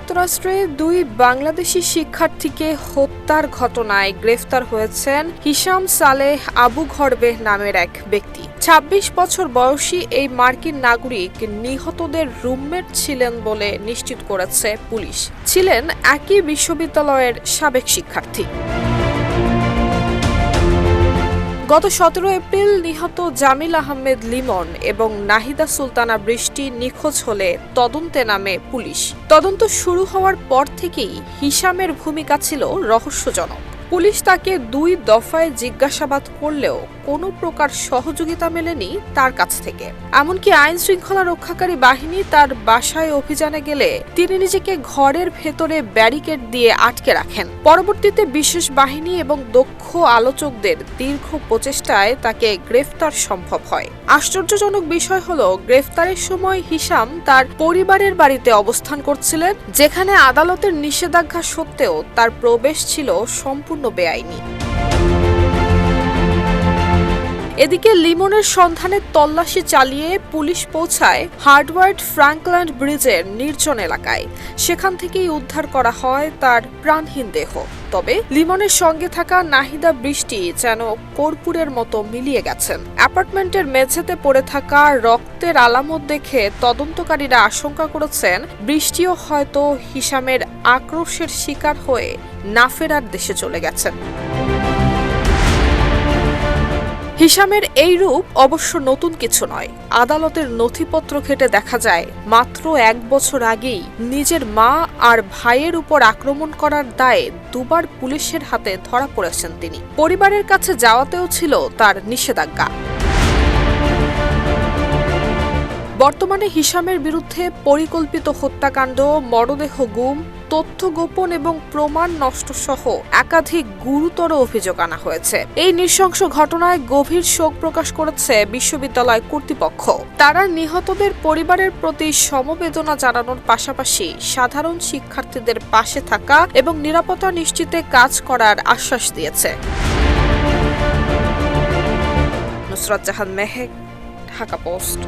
যুক্তরাষ্ট্রে দুই বাংলাদেশি শিক্ষার্থীকে হত্যার ঘটনায় গ্রেফতার হয়েছেন হিশাম সালেহ আবু ঘরবেহ নামের এক ব্যক্তি। ২৬ বছর বয়সী এই মার্কিন নাগরিক নিহতদের রুমমেট ছিলেন বলে নিশ্চিত করেছে পুলিশ। ছিলেন একই বিশ্ববিদ্যালয়ের সাবেক শিক্ষার্থী। গত ১৭ এপ্রিল নিহত জামিল আহমেদ লিমন এবং নাহিদা সুলতানা বৃষ্টি নিখোঁজ হলে তদন্তে নামে পুলিশ। তদন্ত শুরু হওয়ার পর থেকেই হিশামের ভূমিকা ছিল রহস্যজনক। পুলিশ তাকে ২ দফায় জিজ্ঞাসাবাদ করলেও কোনো প্রকার সহযোগিতা মেলেনি তার কাছ থেকে। এমনকি আইন শৃঙ্খলা রক্ষাকারী বাহিনী তার বাসায় অভিযানে গেলে তিনি নিজেকে ঘরের ভেতরে ব্যারিকেড দিয়ে আটকে রাখেন। পরবর্তীতে বিশেষ বাহিনী এবং দক্ষ আলোচকদের দীর্ঘ প্রচেষ্টায় তাকে গ্রেফতার সম্ভব হয়। আশ্চর্যজনক বিষয় হলো, গ্রেফতারের সময় হিশাম তার পরিবারের বাড়িতে অবস্থান করছিলেন, যেখানে আদালতের নিষেধাজ্ঞা সত্ত্বেও তার প্রবেশ ছিল সম্পূর্ণ বেআইনি। এদিকে লিমনের সন্ধানে তল্লাশি চালিয়ে পুলিশ পৌঁছায় হার্ডওয়ার্ড ফ্রাঙ্কল্যান্ড ব্রিজের নির্জন এলাকায়। সেখান থেকেই উদ্ধার করা হয় তার প্রাণহীন দেহ। তবে লিমনের সঙ্গে থাকা নাহিদা বৃষ্টি যেন কর্পূরের মতো মিলিয়ে গেছেন। অ্যাপার্টমেন্টের মেঝেতে পড়ে থাকা রক্তের আলামত দেখে তদন্তকারীরা আশঙ্কা করেছেন বৃষ্টিও হয়তো হিশামের আক্রোশের শিকার হয়ে না ফেরার দেশে চলে গেছেন। হিশামের এই রূপ অবশ্য নতুন কিছু নয়। আদালতের নথিপত্র ঘেঁটে দেখা যায়, মাত্র ১ বছর আগেই নিজের মা আর ভাইয়ের উপর আক্রমণ করার দায়ে দুবার পুলিশের হাতে ধরা পড়েছেন তিনি। পরিবারের কাছে যাওয়াতেও ছিল তার নিষেধাজ্ঞা। বর্তমানে হিশামের বিরুদ্ধে পরিকল্পিত হত্যাকাণ্ড, মরদেহ গুম, তথ্য গোপন এবং প্রমাণ নষ্ট সহ একাধিক গুরুতর অভিযোগ আনা হয়েছে। এই নৃশংস ঘটনায় গভীর শোক প্রকাশ করেছে বিশ্ববিদ্যালয় কর্তৃপক্ষ। তারা নিহতদের পরিবারের প্রতি সমবেদনা জানানোর পাশাপাশি সাধারণ শিক্ষার্থীদের পাশে থাকা এবং নিরাপত্তা নিশ্চিতে কাজ করার আশ্বাস দিয়েছে। নুসরাত জাহান মেহেক, ঢাকা পোস্ট।